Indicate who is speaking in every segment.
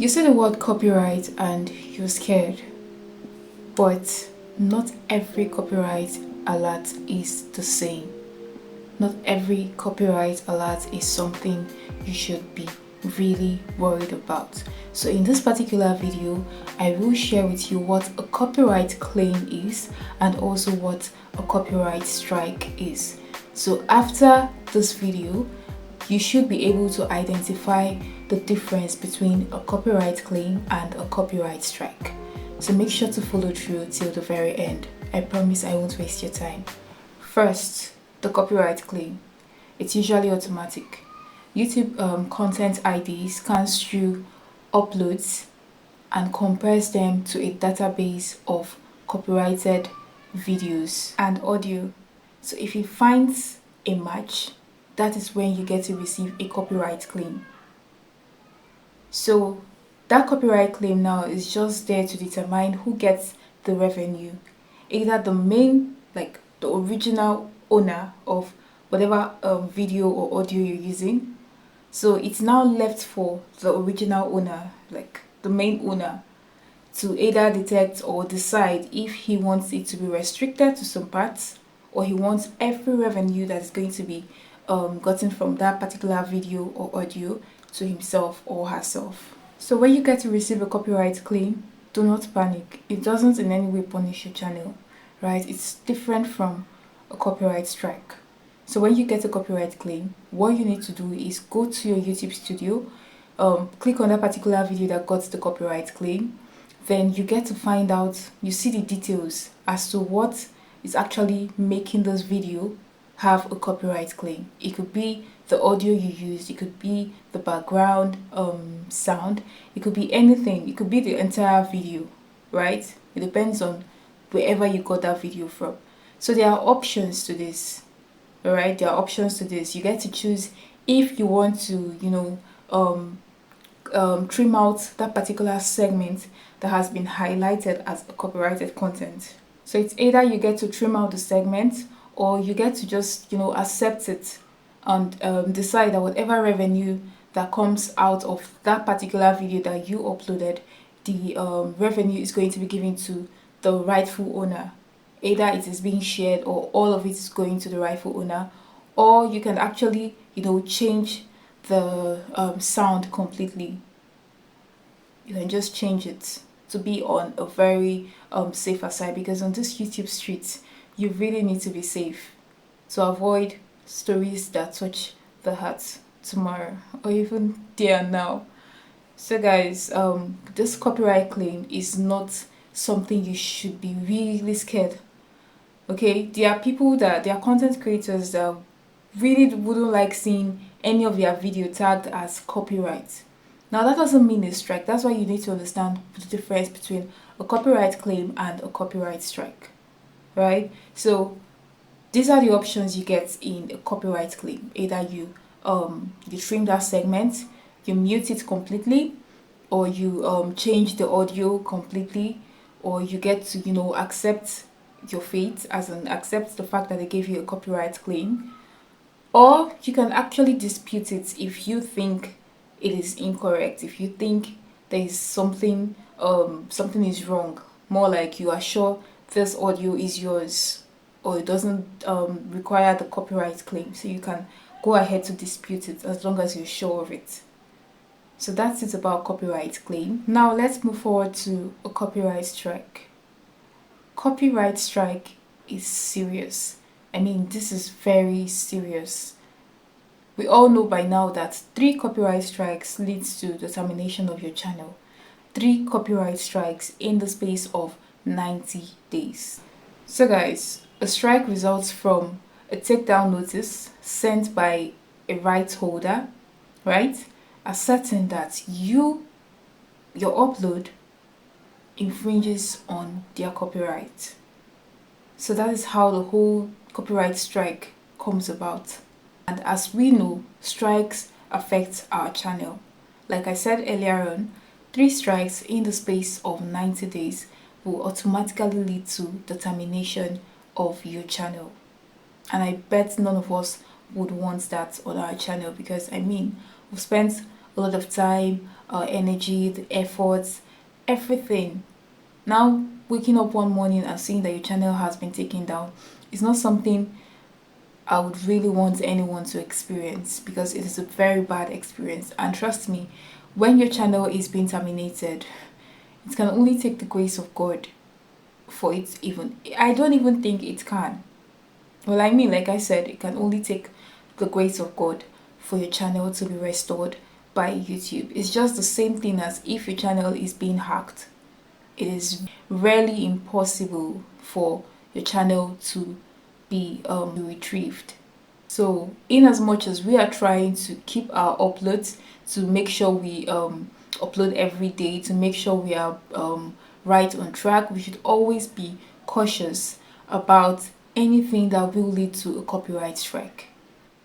Speaker 1: You say the word copyright and you're scared, but not every copyright alert is the same. Not every copyright alert is something you should be really worried about. So in this particular video, I will share with you what a copyright claim is and also what a copyright strike is. So after this video, you should be able to identify the difference between a copyright claim and a copyright strike. So make sure to follow through till the very end. I promise I won't waste your time. First, the copyright claim. It's usually automatic. YouTube content ID scans through uploads and compares them to a database of copyrighted videos and audio. So if it finds a match, that is when you get to receive a copyright claim. So that copyright claim now is just there to determine who gets the revenue. Either the main, like the original owner of whatever video or audio you're using. So it's now left for the original owner, like the main owner, to either detect or decide if he wants it to be restricted to some parts, or he wants every revenue that is going to be gotten from that particular video or audio to himself or herself. So when you get to receive a copyright claim, do not panic. It doesn't in any way punish your channel, right? It's different from a copyright strike. So when you get a copyright claim, what you need to do is go to your YouTube studio, click on that particular video that got the copyright claim. Then you get to find out, you see the details as to what is actually making this video have a copyright claim. It could be the audio you used, it could be the background sound, it could be anything, it could be the entire video, right? It depends on wherever you got that video from. So there are options to this, all right? There are options to this. You get to choose if you want to, trim out that particular segment that has been highlighted as a copyrighted content. So it's either you get to trim out the segment, or you get to just accept it and decide that whatever revenue that comes out of that particular video that you uploaded, the revenue is going to be given to the rightful owner. Either it is being shared or all of it is going to the rightful owner, or you can actually change the sound completely. You can just change it to be on a very safer side, because on this YouTube streets you really need to be safe to avoid stories that touch the heart tomorrow or even there and now. So guys, this copyright claim is not something you should be really scared. Okay, there are content creators that really wouldn't like seeing any of their video tagged as copyright. Now that doesn't mean a strike. That's why you need to understand the difference between a copyright claim and a copyright strike, right? So these are the options you get in a copyright claim. Either you trim that segment, you mute it completely, or you change the audio completely, or you get to accept your fate, as in accept the fact that they gave you a copyright claim, or you can actually dispute it if you think it is incorrect, if you think there is something is wrong, more like you are sure this audio is yours or it doesn't require the copyright claim, so you can go ahead to dispute it as long as you're sure of it. So that's it about copyright claim. Now let's move forward to a copyright strike. Copyright strike is serious. I mean, this is very serious. We all know by now that 3 copyright strikes leads to the termination of your channel. 3 copyright strikes in the space of 90 days. So guys, a strike results from a takedown notice sent by a rights holder, right? Asserting that your upload infringes on their copyright. So that is how the whole copyright strike comes about. And as we know, strikes affect our channel. Like I said earlier on, 3 strikes in the space of 90 days will automatically lead to the termination of your channel. And I bet none of us would want that on our channel, because I mean, we've spent a lot of time, energy, the efforts, everything. Now, waking up one morning and seeing that your channel has been taken down is not something I would really want anyone to experience, because it is a very bad experience. And trust me, when your channel is being terminated, it can only take the grace of God for it even. I don't even think it can. Well, I mean, like I said, it can only take the grace of God for your channel to be restored by YouTube. It's just the same thing as if your channel is being hacked. It is rarely impossible for your channel to be retrieved. So in as much as we are trying to keep our uploads, to make sure we upload every day, to make sure we are right on track, we should always be cautious about anything that will lead to a copyright strike.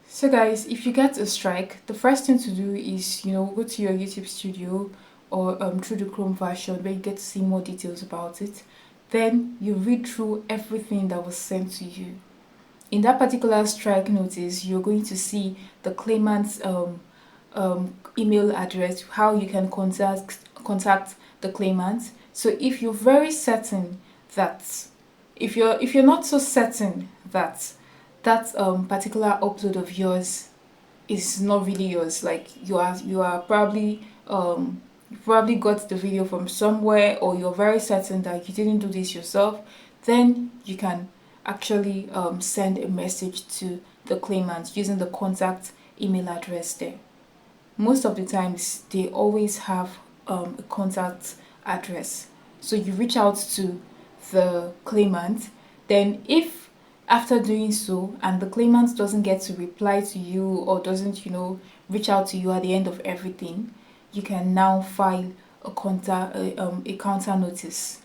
Speaker 1: So guys, if you get a strike, the first thing to do is, go to your YouTube studio, or through the Chrome version, where you get to see more details about it. Then you read through everything that was sent to you. In that particular strike notice, you're going to see the claimant's email address, how you can contact the claimant. So if you're very certain that, if you're not so certain that that particular upload of yours is not really yours, like you are probably you probably got the video from somewhere, or you're very certain that you didn't do this yourself, then you can actually send a message to the claimant using the contact email address there. Most of the times they always have a contact address, so you reach out to the claimant. Then if after doing so and the claimant doesn't get to reply to you, or doesn't reach out to you at the end of everything, you can now file a counter notice,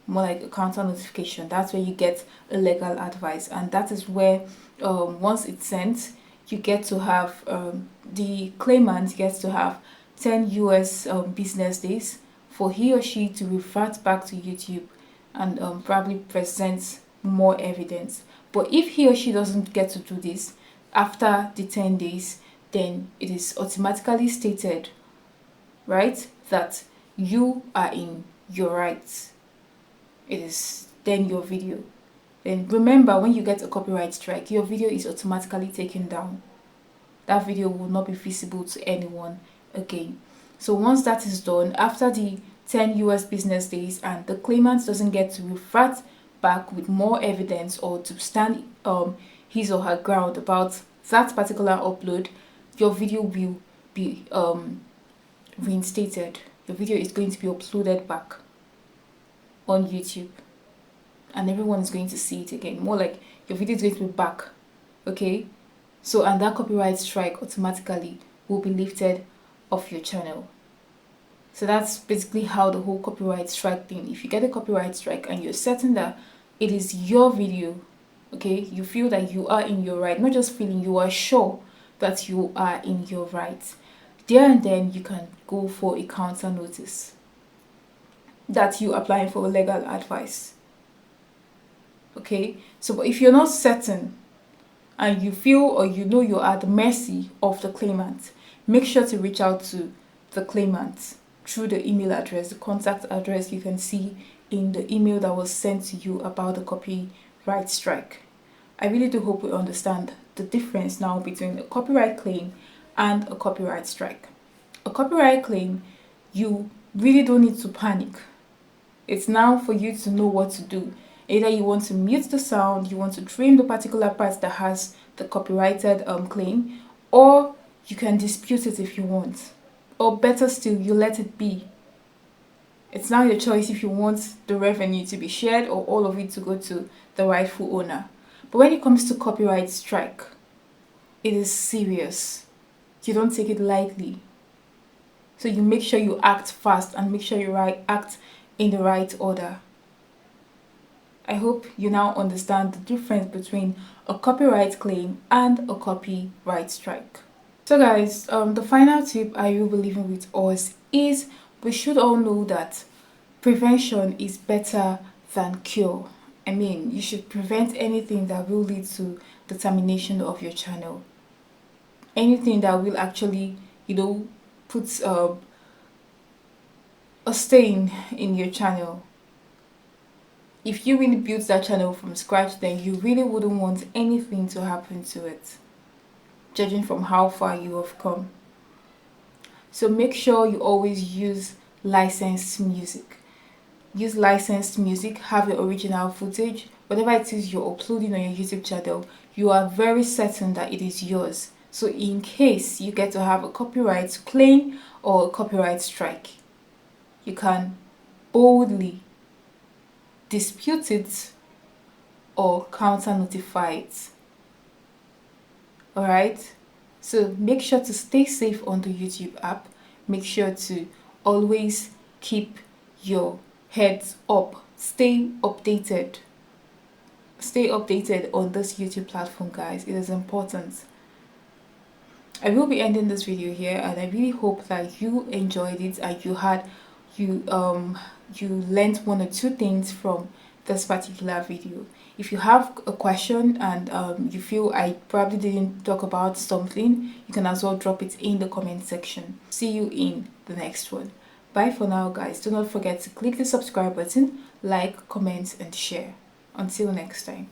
Speaker 1: more like a counter notification. That's where you get a legal advice, and that is where once it's sent, you get to have the claimant gets to have 10 US business days for he or she to revert back to YouTube and probably present more evidence. But if he or she doesn't get to do this after the 10 days, then it is automatically stated, right, that you are in your rights. It is then your video. Then remember, when you get a copyright strike, your video is automatically taken down. That video will not be visible to anyone again. So once that is done, after the 10 US business days and the claimant doesn't get to revert back with more evidence, or to stand his or her ground about that particular upload, your video will be reinstated. Your video is going to be uploaded back on YouTube, and everyone is going to see it again. More like your video is going to be back. Okay, so and that copyright strike automatically will be lifted off your channel. So that's basically how the whole copyright strike thing. If you get a copyright strike and you're certain that it is your video, okay, you feel that you are in your right, not just feeling, you are sure that you are in your right, there and then you can go for a counter notice that you applying for legal advice. Okay, so but if you're not certain and you feel, or you're at the mercy of the claimant, make sure to reach out to the claimant through the email address, the contact address you can see in the email that was sent to you about the copyright strike. I really do hope we understand the difference now between a copyright claim and a copyright strike. A copyright claim, you really don't need to panic. It's now for you to know what to do. Either you want to mute the sound, you want to trim the particular part that has the copyrighted claim, or you can dispute it if you want. Or better still, you let it be. It's now your choice if you want the revenue to be shared or all of it to go to the rightful owner. But when it comes to copyright strike, it is serious. You don't take it lightly. So you make sure you act fast and make sure you act in the right order. I hope you now understand the difference between a copyright claim and a copyright strike. So guys, the final tip I will be leaving with us is we should all know that prevention is better than cure. I mean, you should prevent anything that will lead to the termination of your channel. Anything that will actually, puts a stain in your channel. If you really built that channel from scratch, then you really wouldn't want anything to happen to it, judging from how far you have come. So make sure you always use licensed music. Use licensed music, have your original footage. Whatever it is you're uploading on your YouTube channel, you are very certain that it is yours. So in case you get to have a copyright claim or a copyright strike, you can boldly dispute it or counter notify it. Alright? So make sure to stay safe on the YouTube app. Make sure to always keep your heads up. Stay updated. Stay updated on this YouTube platform, guys. It is important. I will be ending this video here, and I really hope that you enjoyed it and you learned one or two things from this particular video. If you have a question and you feel I probably didn't talk about something, you can as well drop it in the comment section. See you in the next one. Bye for now, guys. Do not forget to click the subscribe button, like, comment, and share. Until next time.